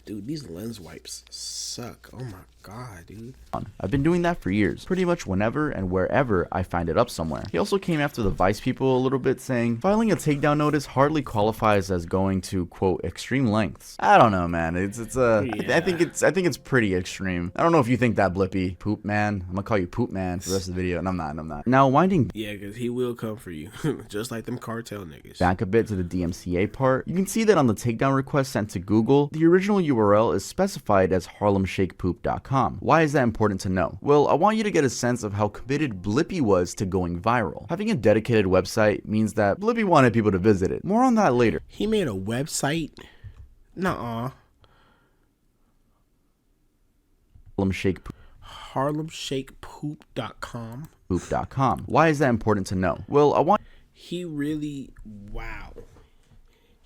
Dude, these lens wipes suck. Oh my god, dude. I've been doing that for years, pretty much whenever and wherever I find it up somewhere. He also came after the Vice people a little bit, saying filing a takedown notice hardly qualifies as going to quote extreme lengths. I don't know, man. I think it's pretty extreme. I don't know if you think that, Blippi. Poop man. I'm gonna call you Poop man for the rest of the video, and I'm not. Now winding because he will come for you, just like them cartel niggas. Back a bit to the DMCA part, you can see that on the takedown request sent to Google, the original URL is specified as harlemshakepoop.com. Why is that important to know? Well, I want you to get a sense of how committed Blippi was to going viral. Having a dedicated website means that Blippi wanted people to visit it. More on that later. He made a website? Nuh-uh. harlemshakepoop.com. Poop.com. Why is that important to know? Well,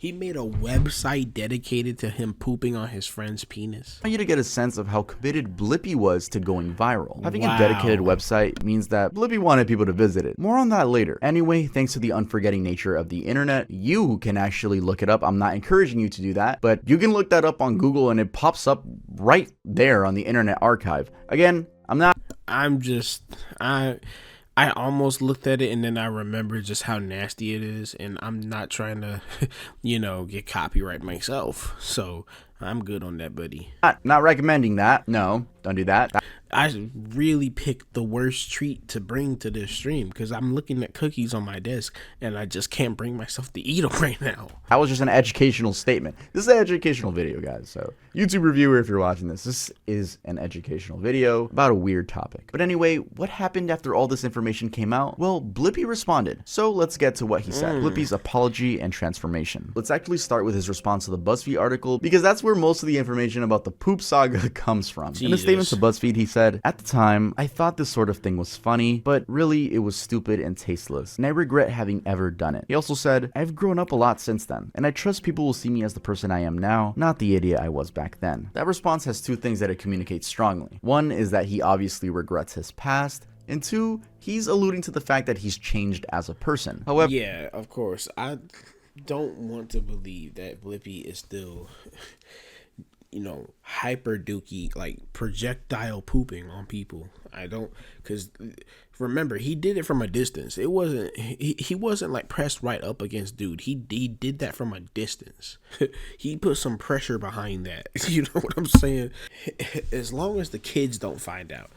He made a website dedicated to him pooping on his friend's penis. I want you to get a sense of how committed Blippi was to going viral. Having a dedicated website means that Blippi wanted people to visit it. More on that later. Anyway, thanks to the unforgetting nature of the internet, you can actually look it up. I'm not encouraging you to do that, but you can look that up on Google and it pops up right there on the Internet Archive. Again, I almost looked at it and then I remembered just how nasty it is, and I'm not trying to, get copyright myself. So I'm good on that, buddy. Not recommending that. No, don't do that. I really picked the worst treat to bring to this stream because I'm looking at cookies on my desk and I just can't bring myself to eat them right now. That was just an educational statement. This is an educational video, guys. So YouTube reviewer, if you're watching this is an educational video about a weird topic. But anyway, what happened after all this information came out? Well, Blippi responded. So let's get to what he said. Blippi's apology and transformation. Let's actually start with his response to the BuzzFeed article because that's where most of the information about the poop saga comes from. In a statement to BuzzFeed, he said, "At the time, I thought this sort of thing was funny, but really it was stupid and tasteless, and I regret having ever done it." He also said, "I've grown up a lot since then, and I trust people will see me as the person I am now, not the idiot I was back then." That response has two things that it communicates strongly. One is that he obviously regrets his past, and two, he's alluding to the fact that he's changed as a person. However, yeah, of course, I don't want to believe that Blippi is still hyper dookie, like projectile pooping on people. I don't, because remember, he did it from a distance. It wasn't, he wasn't like pressed right up against dude. He did that from a distance. He put some pressure behind that. You know what I'm saying? As long as the kids don't find out,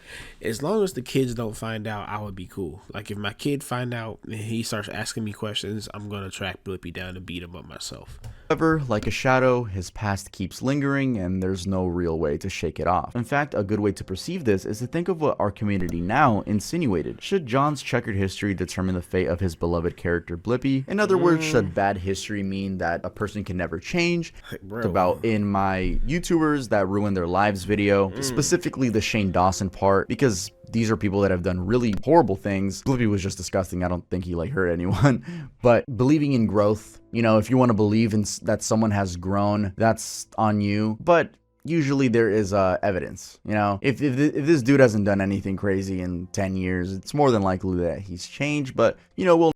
I would be cool. Like if my kid find out and he starts asking me questions, I'm going to track Blippi down and beat him up myself. However, like a shadow, his past keeps lingering and there's no real way to shake it off. In fact, a good way to perceive this is to think of what our community now insinuated. Should John's checkered history determine the fate of his beloved character Blippi? In other words, should bad history mean that a person can never change? About in my YouTubers that ruin their lives video, specifically the Shane Dawson part, because these are people that have done really horrible things. Blippi was just disgusting. I don't think he like hurt anyone. But believing in growth, you know, if you want to believe in that someone has grown, that's on you. But usually there is evidence, you know. If this dude hasn't done anything crazy in 10 years, it's more than likely that he's changed. But, you know, we'll...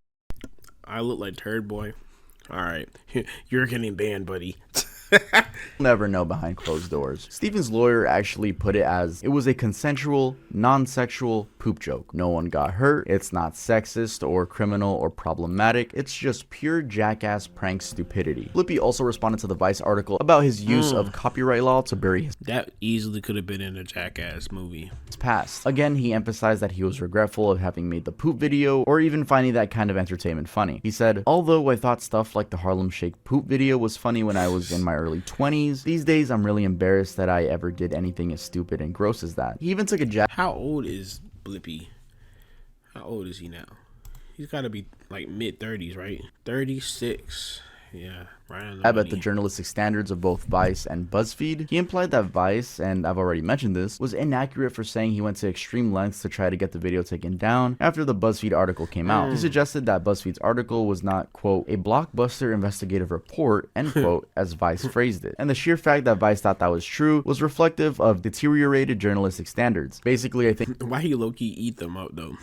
I look like Turd Boy. All right. You're getting banned, buddy. never know behind closed doors. Steven's lawyer actually put it as, it was a consensual, non-sexual poop joke. No one got hurt. It's not sexist or criminal or problematic. It's just pure jackass prank stupidity. Blippi also responded to the Vice article about his use of copyright law to bury his that easily could have been in a Jackass movie. Past. Again, he emphasized that he was regretful of having made the poop video or even finding that kind of entertainment funny. He said, although I thought stuff like the Harlem Shake poop video was funny when I was in my early 20s, these days I'm really embarrassed that I ever did anything as stupid and gross as that. He even took a jab. How old is Blippi? How old is he now? He's got to be like mid-30s, right? 36. Yeah, right on the At the journalistic standards of both Vice and BuzzFeed. He implied that Vice, and I've already mentioned this, was inaccurate for saying he went to extreme lengths to try to get the video taken down after the BuzzFeed article came out. He suggested that BuzzFeed's article was not, quote, a blockbuster investigative report, end quote, as Vice phrased it. And the sheer fact that Vice thought that was true was reflective of deteriorated journalistic standards. Basically, I think... Why he low-key eat them up, though?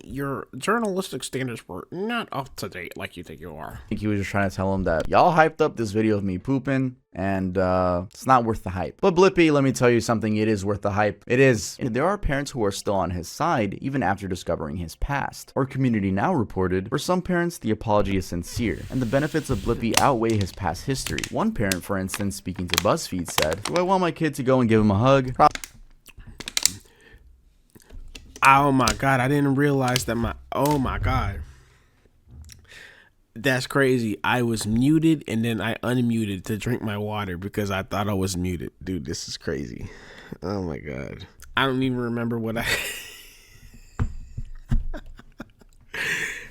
Your journalistic standards were not up to date like you think you are. I think he was just trying to tell him that y'all hyped up this video of me pooping and it's not worth the hype. But Blippi, let me tell you something, it is worth the hype. It is. And there are parents who are still on his side even after discovering his past. Or Community Now reported, for some parents the apology is sincere and the benefits of Blippi outweigh his past history. One parent, for instance, speaking to BuzzFeed said, do I want my kid to go and give him a hug? Oh my god, I didn't realize that oh my god. That's crazy. I was muted and then I unmuted to drink my water because I thought I was muted. Dude, this is crazy. Oh my god. I don't even remember what I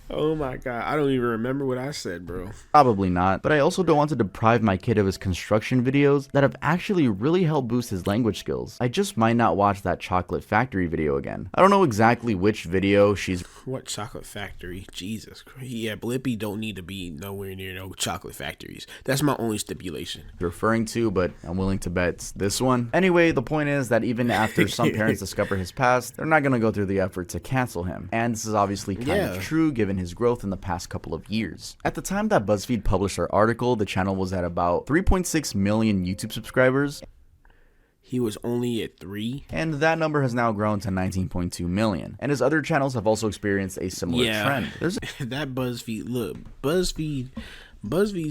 Oh my god, I don't even remember what I said, bro. Probably not, but I also don't want to deprive my kid of his construction videos that have actually really helped boost his language skills. I just might not watch that Chocolate Factory video again. I don't know exactly which video she's... What Chocolate Factory? Jesus Christ. Yeah, Blippi don't need to be nowhere near no chocolate factories. That's my only stipulation. Referring to, but I'm willing to bet it's this one. Anyway, the point is that even after some parents discover his past, they're not going to go through the effort to cancel him. And this is obviously kind of true given his growth in the past couple of years. At the time that BuzzFeed published our article, the channel was at about 3.6 million YouTube subscribers. He was only at 3. And that number has now grown to 19.2 million. And his other channels have also experienced a similar trend. There's that BuzzFeed, look, BuzzFeed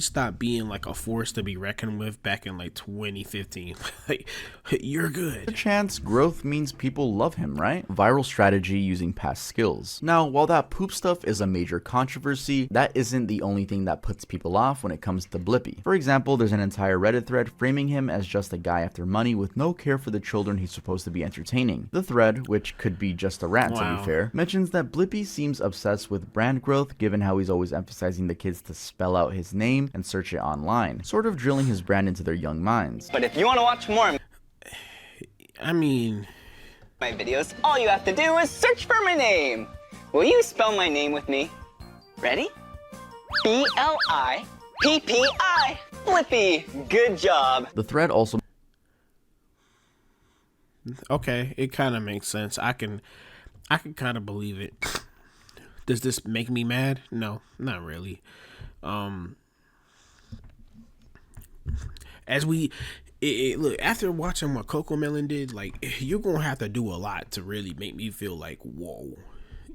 stopped being like a force to be reckoned with back in like 2015. Like, you're good. A chance growth means people love him, right? Viral strategy using past skills. Now, while that poop stuff is a major controversy, that isn't the only thing that puts people off when it comes to Blippi. For example, there's an entire Reddit thread framing him as just a guy after money with no care for the children he's supposed to be entertaining. The thread, which could be just a rant to be fair, mentions that Blippi seems obsessed with brand growth given how he's always emphasizing the kids to spell out his name and search it online, sort of drilling his brand into their young minds. But if you want to watch more I mean, my videos, all you have to do is search for my name. Will you spell my name with me? Ready? B-L-I-P-P-I. Blippi, good job. The thread also... Okay, it kind of makes sense. I can kind of believe it. Does this make me mad? No, not really. As we look, after watching what Coco Melon did, like, you're gonna have to do a lot to really make me feel like, whoa,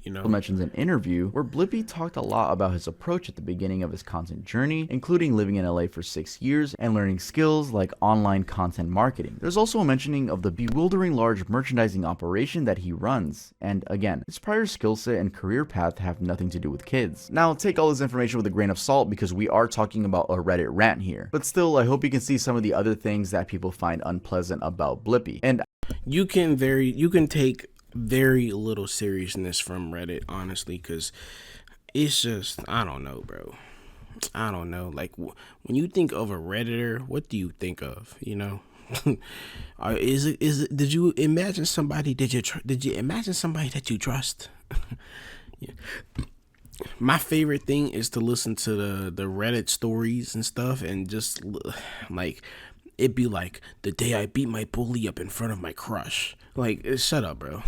you know. Mentions an interview where Blippi talked a lot about his approach at the beginning of his content journey, including living in LA for 6 years and learning skills like online content marketing. There's also a mentioning of the bewildering large merchandising operation that he runs, and again, his prior skill set and career path have nothing to do with kids. Now, take all this information with a grain of salt because we are talking about a Reddit rant here, but still, I hope you can see some of the other things that people find unpleasant about Blippi. And you can take very little seriousness from Reddit, honestly, because it's just, I don't know, bro. I don't know. Like, when you think of a Redditor, what do you think of, you know? Is it? Did you imagine somebody? Did you imagine somebody that you trust? Yeah. My favorite thing is to listen to the Reddit stories and stuff, and just like it'd be like the day I beat my bully up in front of my crush. Like, shut up, bro.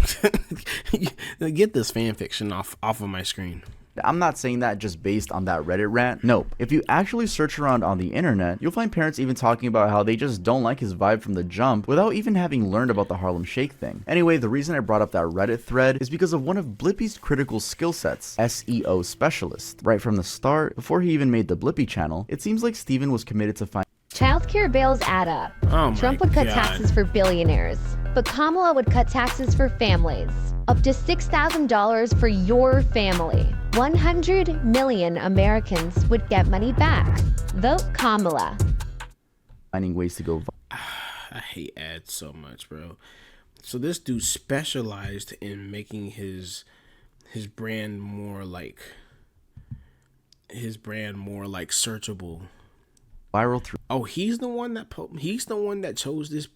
Get this fan fiction off of my screen. I'm not saying that just based on that Reddit rant. No, if you actually search around on the internet, you'll find parents even talking about how they just don't like his vibe from the jump without even having learned about the Harlem Shake thing. Anyway, the reason I brought up that Reddit thread is because of one of Blippi's critical skill sets, SEO specialist. Right from the start, before he even made the Blippy channel, it seems like Steven was committed to find Childcare bills add up. Trump would cut taxes for billionaires, but Kamala would cut taxes for families. Up to $6,000 for your family. 100 million Americans would get money back. Vote Kamala. finding ways to go. I hate ads so much, bro. So this dude specialized in making his brand more like searchable. Viral through. Oh, he's the one that chose this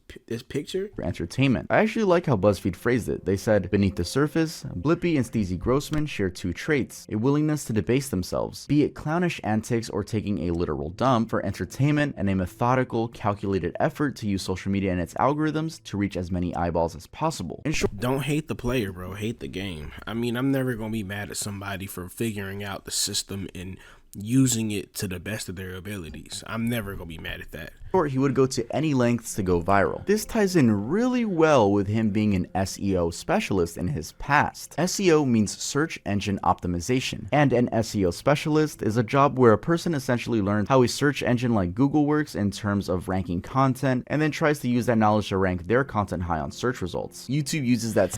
picture. For entertainment. I actually like how BuzzFeed phrased it. They said, beneath the surface, Blippi and Steezy Grossman share two traits: a willingness to debase themselves, be it clownish antics or taking a literal dump, for entertainment, and a methodical, calculated effort to use social media and its algorithms to reach as many eyeballs as possible. In short, don't hate the player, bro. Hate the game. I mean, I'm never gonna be mad at somebody for figuring out the system and using it to the best of their abilities. I'm never gonna be mad at that. Or he would go to any lengths to go viral. This ties in really well with him being an SEO specialist in his past. SEO means search engine optimization, and an SEO specialist is a job where a person essentially learns how a search engine like Google works in terms of ranking content, and then tries to use that knowledge to rank their content high on search results. YouTube uses that.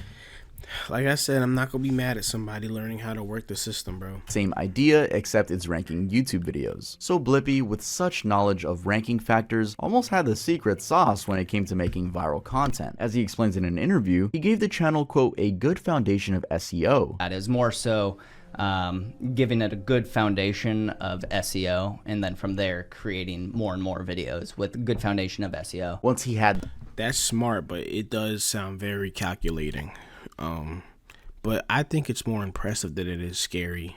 Like I said, I'm not gonna be mad at somebody learning how to work the system, bro. Same idea, except it's ranking YouTube videos. So Blippi, with such knowledge of ranking factors, almost had the secret sauce when it came to making viral content. As he explains in an interview, he gave the channel, quote, a good foundation of SEO. That is more so giving it a good foundation of SEO, and then from there creating more and more videos with a good foundation of SEO. Once he had... That's smart, but it does sound very calculating. But I think it's more impressive than it is scary,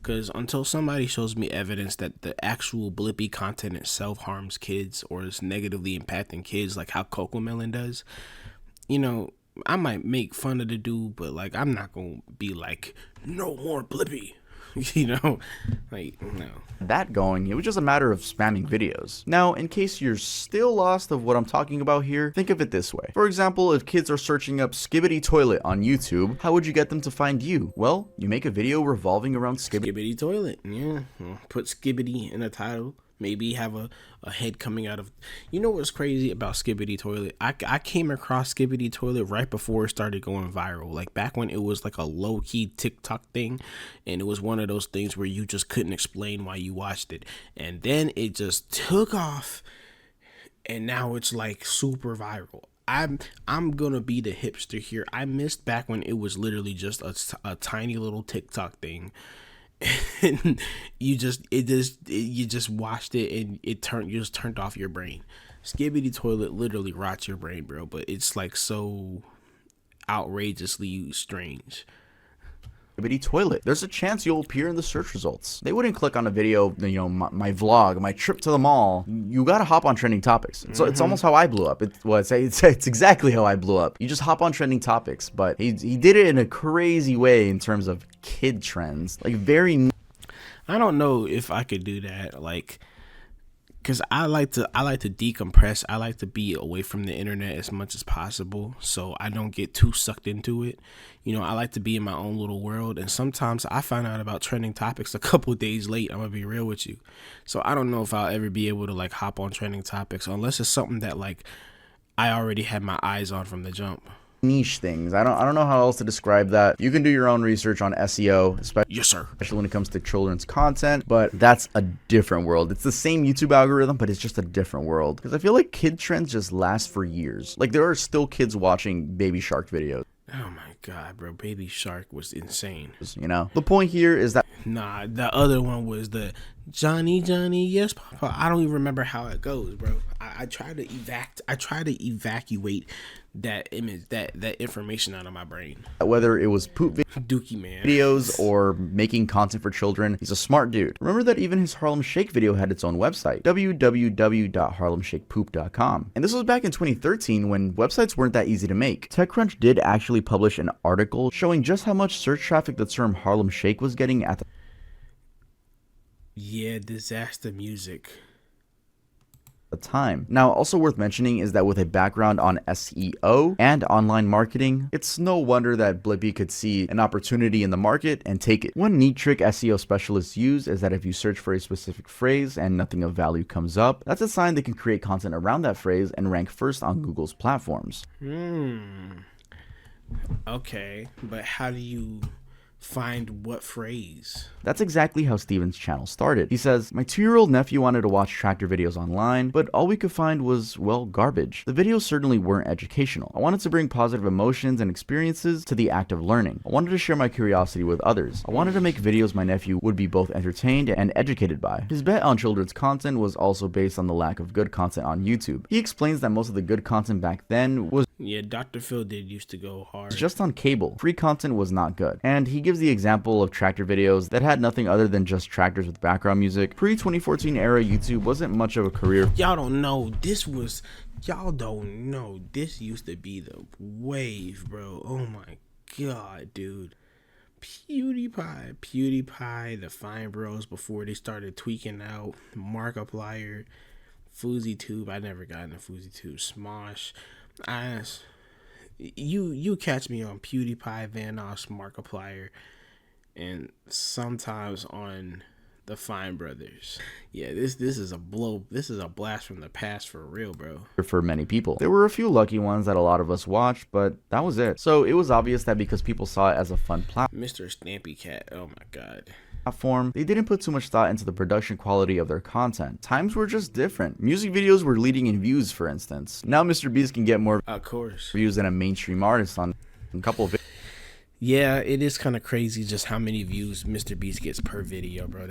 because until somebody shows me evidence that the actual Blippi content itself harms kids or is negatively impacting kids, like how Cocomelon does, you know, I might make fun of the dude, but like I'm not gonna be like, no more Blippi. You know, like, no. That going, it was just a matter of spamming videos. Now, in case you're still lost of what I'm talking about here, think of it this way. For example, if kids are searching up Skibbity Toilet on YouTube, how would you get them to find you? Well, you make a video revolving around Skibbity Toilet. Yeah, put Skibbity in the title. Maybe have a head coming out of... You know what's crazy about Skibbity Toilet? I came across Skibbity Toilet right before it started going viral. Like back when it was like a low-key TikTok thing. And it was one of those things where you just couldn't explain why you watched it. And then it just took off. And now it's like super viral. I'm gonna be the hipster here. I missed back when it was literally just a tiny little TikTok thing. And you just watched it and you just turned off your brain. Skibbity Toilet literally rots your brain, bro, but it's like so outrageously strange. Skibbity Toilet. There's a chance you'll appear in the search results. They wouldn't click on a video, you know, my vlog, my trip to the mall. You gotta hop on trending topics. So it's almost how I blew up. It's exactly how I blew up. You just hop on trending topics, but he did it in a crazy way in terms of kid trends. Like very... I don't know if I could do that, like, because I like to decompress. I like to be away from the internet as much as possible, so I don't get too sucked into it. You know, I like to be in my own little world, and sometimes I find out about trending topics a couple of days late. I'm gonna be real with you. So I don't know if I'll ever be able to like hop on trending topics unless it's something that like I already had my eyes on from the jump. Niche things. I don't know how else to describe that. You can do your own research on SEO, especially when it comes to children's content, but that's a different world. It's the same YouTube algorithm, but it's just a different world, because I feel like kid trends just last for years. Like there are still kids watching Baby Shark videos. Oh my god, bro, Baby Shark was insane. You know, the point here is that... Nah, the other one was the Johnny, yes, Papa. I don't even remember how it goes, bro. I try to evacuate that image, that information out of my brain. Whether it was poop Dookie man videos or making content for children, he's a smart dude. Remember that even his Harlem Shake video had its own website, www.harlemshakepoop.com. And this was back in 2013 when websites weren't that easy to make. TechCrunch did actually publish an article showing just how much search traffic the term Harlem Shake was getting at the disaster music time. Now, also worth mentioning is that with a background on SEO and online marketing, it's no wonder that Blippi could see an opportunity in the market and take it. One neat trick SEO specialists use is that if you search for a specific phrase and nothing of value comes up, that's a sign they can create content around that phrase and rank first on Google's platforms. Okay, but how do you find what phrase? That's exactly how Steven's channel started. He says, my 2-year-old nephew wanted to watch tractor videos online, but all we could find was, well, garbage. The videos certainly weren't educational. I wanted to bring positive emotions and experiences to the act of learning. I wanted to share my curiosity with others. I wanted to make videos my nephew would be both entertained and educated by. His bet on children's content was also based on the lack of good content on YouTube. He explains that most of the good content back then was Dr. Phil did used to go hard just on cable. Free content was not good. And he gives the example of tractor videos that had nothing other than just tractors with background music. Pre-2014 era YouTube wasn't much of a career. Y'all don't know this used to be the wave, bro. Oh my god, dude. PewDiePie, the Fine Bros before they started tweaking out, Markiplier, FouseyTube. I never got into FouseyTube. Smosh. You catch me on PewDiePie, Vanoss, Markiplier, and sometimes on the Fine Brothers. Yeah, this is a blast from the past for real, bro. For many people. There were a few lucky ones that a lot of us watched, but that was it. So it was obvious that because people saw it as a fun Mr. Stampy Cat, oh my god. Platform, they didn't put too much thought into the production quality of their content. Times were just different. Music videos were leading in views, for instance. Now Mr. Beast can get more views than a mainstream artist on a couple of videos. Yeah, it is kind of crazy just how many views Mr. Beast gets per video, bro.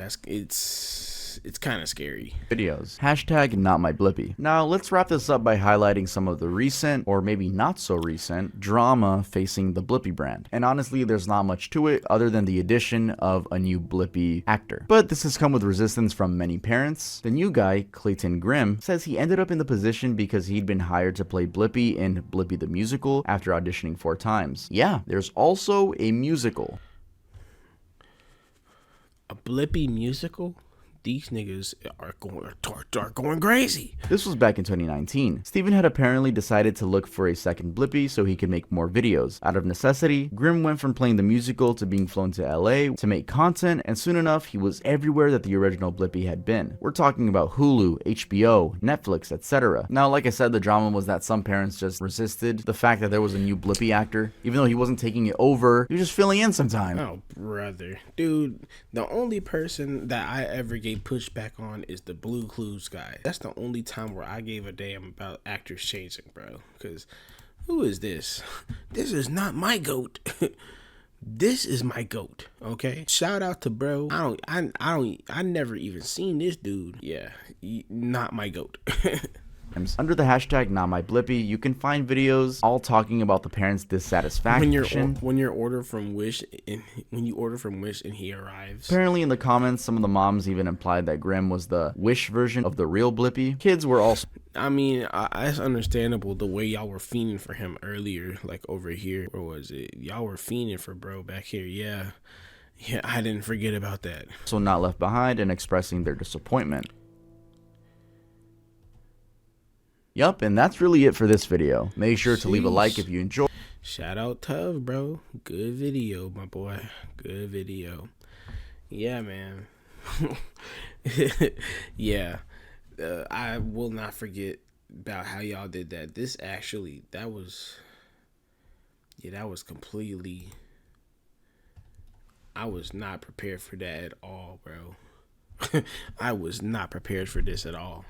It's kind of scary. Videos. Hashtag not my Blippi. Now let's wrap this up by highlighting some of the recent, or maybe not so recent, drama facing the Blippi brand. And honestly, there's not much to it other than the addition of a new Blippi actor. But this has come with resistance from many parents. The new guy, Clayton Grimm, says he ended up in the position because he'd been hired to play Blippi in Blippi the Musical after auditioning 4 times. Yeah, there's also a musical. A Blippi musical? These niggas are going crazy. This was back in 2019. Steven had apparently decided to look for a second Blippi so he could make more videos. Out of necessity, Grimm went from playing the musical to being flown to LA to make content, and soon enough, he was everywhere that the original Blippi had been. We're talking about Hulu, HBO, Netflix, etc. Now, like I said, the drama was that some parents just resisted the fact that there was a new Blippi actor. Even though he wasn't taking it over, he was just filling in sometimes. Oh, brother. Dude, the only person that I ever gave pushback on is the Blue Clues guy. That's the only time where I gave a damn about actors changing, bro. Because who is this? This is not my goat. This is my goat. Okay. Shout out to bro. I never even seen this dude. Yeah, not my goat. Under the hashtag not my Blippi, you can find videos all talking about the parents' dissatisfaction. When you order from Wish and he arrives. Apparently in the comments, some of the moms even implied that Grimm was the Wish version of the real Blippi. Kids were also... I mean, it's understandable the way y'all were fiending for him earlier, like over here. Or was it? Y'all were fiending for bro back here. Yeah, I didn't forget about that. So not left behind and expressing their disappointment. Yup, and that's really it for this video. Make sure to leave a like if you enjoyed. Shout out TUV, bro. Good video, my boy. Good video. Yeah, man. Yeah. I will not forget about how y'all did that. That was completely... I was not prepared for that at all, bro. I was not prepared for this at all.